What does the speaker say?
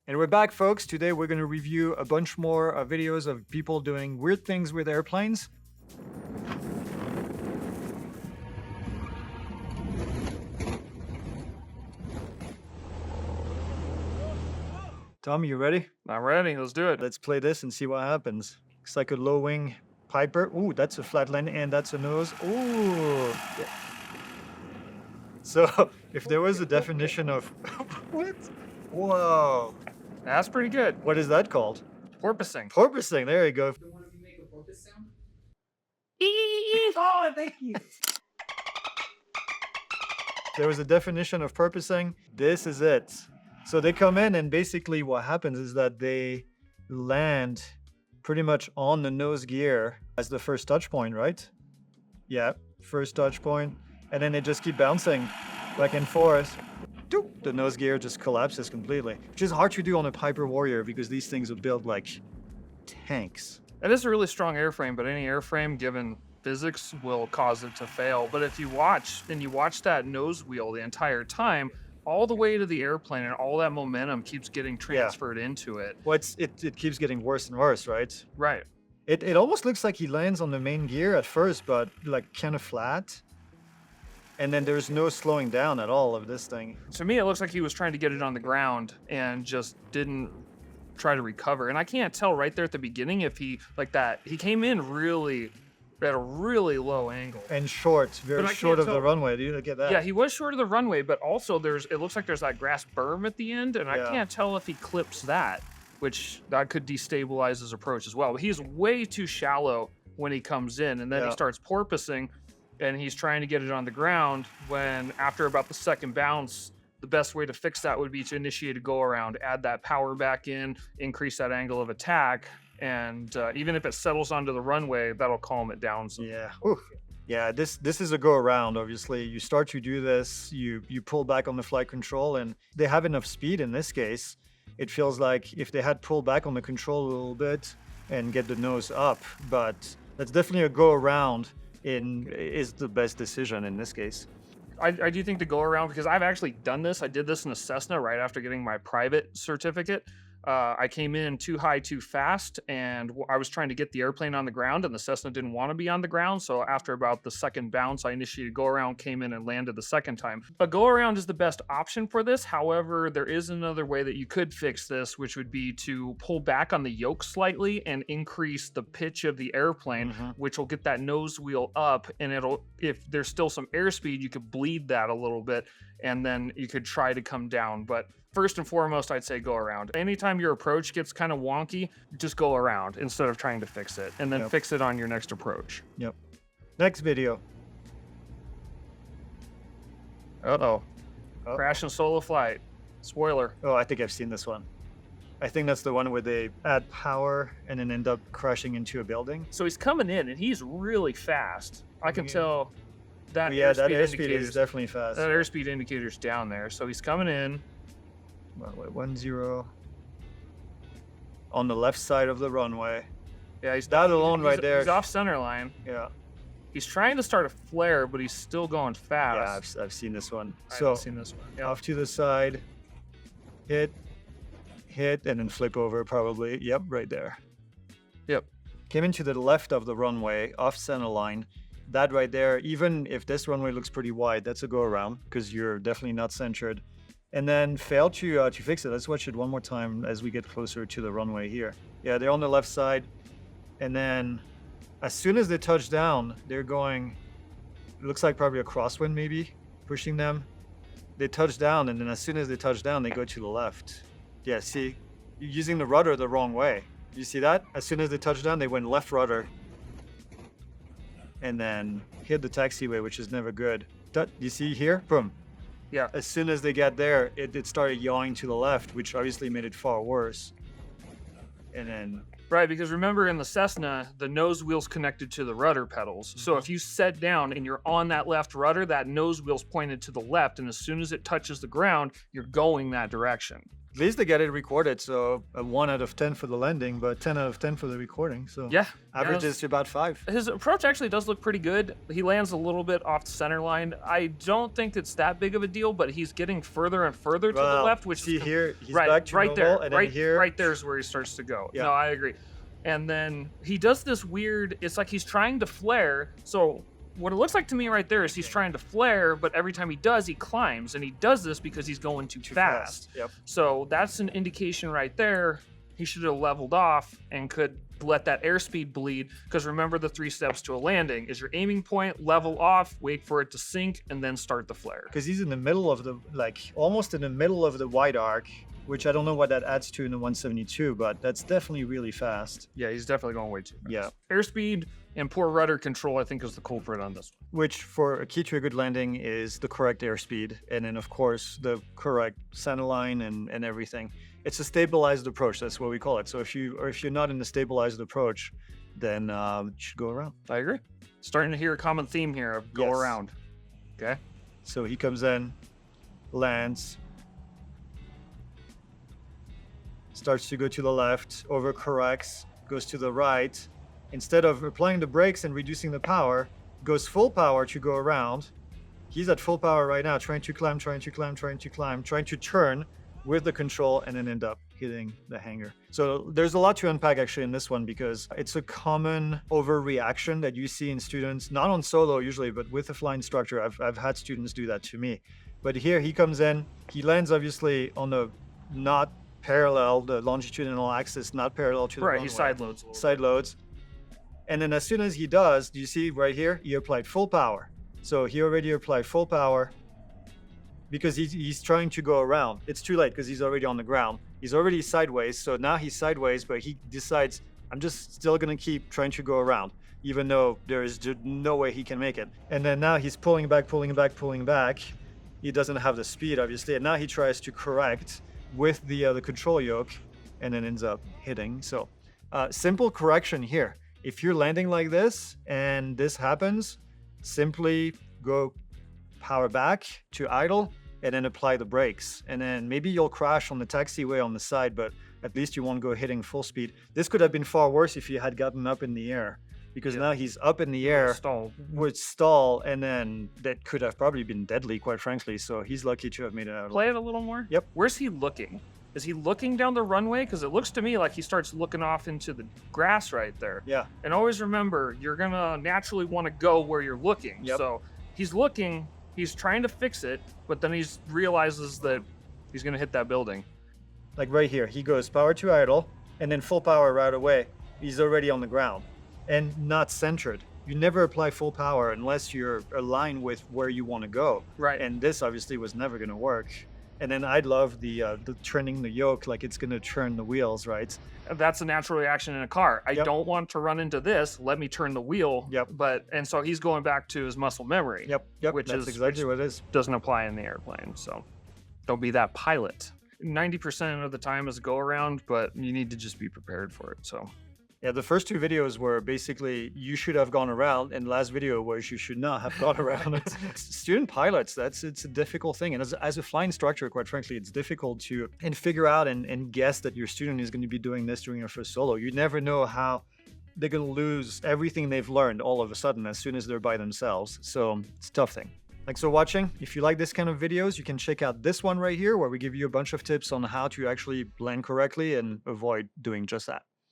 And we're back, folks. Today we're going to review a bunch more videos of people doing weird things with airplanes. Tom, you ready? I'm ready. Let's do it. Let's play this and see what happens. Looks like a low-wing Piper. Ooh, that's a flat landing, and that's a nose. Ooh. Yeah. So, if there was a definition of... What? Whoa. That's pretty good. What is that called? Porpoising. Porpoising. There you go. One of you make a porpoise sound? Oh, thank you. If there was a definition of porpoising, this is it. So they come in, and basically what happens is that they land pretty much on the nose gear as the first touch point, right? Yeah, first touch point. And then they just keep bouncing back and forth. Doop, the nose gear just collapses completely, which is hard to do on a Piper Warrior because these things are built like tanks. It is a really strong airframe, but any airframe, given physics, will cause it to fail. But if you watch that nose wheel the entire time, all the way to the airplane, and all that momentum keeps getting transferred into it. Well, it keeps getting worse and worse, right? Right. It almost looks like he lands on the main gear at first, but like kind of flat. And then there's no slowing down at all of this thing. To me, it looks like he was trying to get it on the ground and just didn't try to recover. And I can't tell right there at the beginning if he, like that, he came in really at a really low angle. And short, very But I short can't of the tell- runway. Do you look at that? Yeah, he was short of the runway, but also it looks like there's that grass berm at the end, and Yeah. I can't tell if he clips that, which that could destabilize his approach as well. But he's way too shallow when he comes in, and then Yeah. he starts porpoising, and he's trying to get it on the ground when, after about the second bounce, the best way to fix that would be to initiate a go around, add that power back in, increase that angle of attack, and even if it settles onto the runway, that'll calm it down some. Yeah. Oof. Yeah, this is a go around, obviously. You start to do this, you pull back on the flight control, and they have enough speed in this case. It feels like if they had pulled back on the control a little bit and get the nose up, but that's definitely a go around is the best decision in this case. I do think to go around, because I've actually done this. I did this in a Cessna right after getting my private certificate. I came in too high too fast, and I was trying to get the airplane on the ground, and the Cessna didn't want to be on the ground. So after about the second bounce, I initiated go around, came in and landed the second time. A go around is the best option for this. However, there is another way that you could fix this, which would be to pull back on the yoke slightly and increase the pitch of the airplane, which will get that nose wheel up, and if there's still some airspeed, you could bleed that a little bit, and then you could try to come down. But first and foremost, I'd say go around. Anytime your approach gets kind of wonky, just go around instead of trying to fix it, and then Yep. fix it on your next approach. Yep. Next video. Uh-oh. Oh. Crash and solo flight. Spoiler. Oh, I think I've seen this one. I think that's the one where they add power and then end up crashing into a building. So he's coming in, and he's really fast. I can Yeah. tell that Yeah, that airspeed indicator's- is definitely fast. that airspeed indicator's down there. So he's coming in. 1-0 on the left side of the runway. Yeah, he's That alone right he's- there. He's off center line. Yeah, He's trying to start a flare, but he's still going yeah, fast. I've seen this one. I So haven't seen this one. Yeah. off to the side, hit, and then flip over probably. Yep, right there. Yep. Came into the left of the runway, off center line. That right there, even if this runway looks pretty wide, that's a go around because you're definitely not centered. And then failed to fix it. Let's watch it one more time as we get closer to the runway here. Yeah, they're on the left side. And then as soon as they touch down, they're going, it looks like probably a crosswind maybe, pushing them. They touch down, and then as soon as they touch down, they go to the left. Yeah, see, you're using the rudder the wrong way. You see that? As soon as they touch down, they went left rudder. And then hit the taxiway, which is never good. You see here? Boom. Yeah. As soon as they got there, it started yawing to the left, which obviously made it far worse. And then, Right, because remember in the Cessna, the nose wheel's connected to the rudder pedals. So if you set down and you're on that left rudder, that nose wheel's pointed to the left, and as soon as it touches the ground, you're going that direction. At least they get it recorded, so a 1 out of 10 for the landing, but 10 out of 10 for the recording. So Yeah. average is about 5. His approach actually does look pretty good. He lands a little bit off the center line. I don't think it's that big of a deal, but he's getting further and further to the Well, left, which see is here, he's right, back to right normal, there, and then right, here, right there's where he starts to go. Yeah. No, I agree. And then he does this weird. It's like he's trying to flare. So what it looks like to me right there is he's trying to flare, but every time he does, he climbs, and he does this because he's going too fast. Yep. So that's an indication right there. He should have leveled off and could let that airspeed bleed. Because remember, the 3 steps to a landing is your aiming point, level off, wait for it to sink, and then start the flare. Because he's in the middle of the, like, almost in the middle of the wide arc, which I don't know what that adds to in the 172, but that's definitely really fast. Yeah, he's definitely going way too fast. Yeah. Airspeed and poor rudder control, I think, is the culprit on this one. Which, for a key to a good landing, is the correct airspeed, and then, of course, the correct center line and everything. It's a stabilized approach. That's what we call it. So if you're not in the stabilized approach, then you should go around. I agree. Starting to hear a common theme here of go Yes. around. Okay. So he comes in, lands, starts to go to the left, overcorrects, goes to the right. Instead of applying the brakes and reducing the power, goes full power to go around. He's at full power right now, trying to climb, trying to turn with the control, and then end up hitting the hanger. So there's a lot to unpack actually in this one, because it's a common overreaction that you see in students, not on solo usually, but with a flying instructor. I've had students do that to me. But here he comes in, he lands obviously on the not parallel, the longitudinal axis, not parallel to the Right, runway. he side loads a little Side loads. And then as soon as he does, do you see right here, he applied full power. So he already applied full power because he's trying to go around. It's too late because he's already on the ground. He's already sideways. So now he's sideways, but he decides, I'm just still going to keep trying to go around, even though there is no way he can make it. And then now he's pulling back. He doesn't have the speed, obviously. And now he tries to correct with the control yoke and then ends up hitting. So simple correction here. If you're landing like this and this happens, simply go power back to idle and then apply the brakes. And then maybe you'll crash on the taxiway on the side, but at least you won't go hitting full speed. This could have been far worse if you had gotten up in the air, because now he's up in the air stall. with stall, and then that could have probably been deadly, quite frankly. So he's lucky to have made it out. Play it a little more. Yep. Where's he looking? Is he looking down the runway? Because it looks to me like he starts looking off into the grass right there. Yeah. And always remember, you're gonna naturally want to go where you're looking. Yep. So he's looking, he's trying to fix it, but then he realizes that he's gonna hit that building. Like right here, he goes power to idle and then full power right away. He's already on the ground and not centered. You never apply full power unless you're aligned with where you want to go. Right. And this obviously was never going to work. And then I love the turning the yoke like it's going to turn the wheels, right? That's a natural reaction in a car. I Yep. don't want to run into this. Let me turn the wheel. Yep. And so he's going back to his muscle memory. Yep. Which That's is exactly what it is. doesn't apply in the airplane. So don't be that pilot. 90% of the time is a go around, but you need to just be prepared for it. So Yeah, the first 2 videos were basically you should have gone around, and the last video was you should not have gone around. Student pilots, it's a difficult thing. And as a flying instructor, quite frankly, it's difficult to figure out and guess that your student is going to be doing this during your first solo. You never know how they're going to lose everything they've learned all of a sudden as soon as they're by themselves. So it's a tough thing. Thanks for watching. If you like this kind of videos, you can check out this one right here where we give you a bunch of tips on how to actually land correctly and avoid doing just that.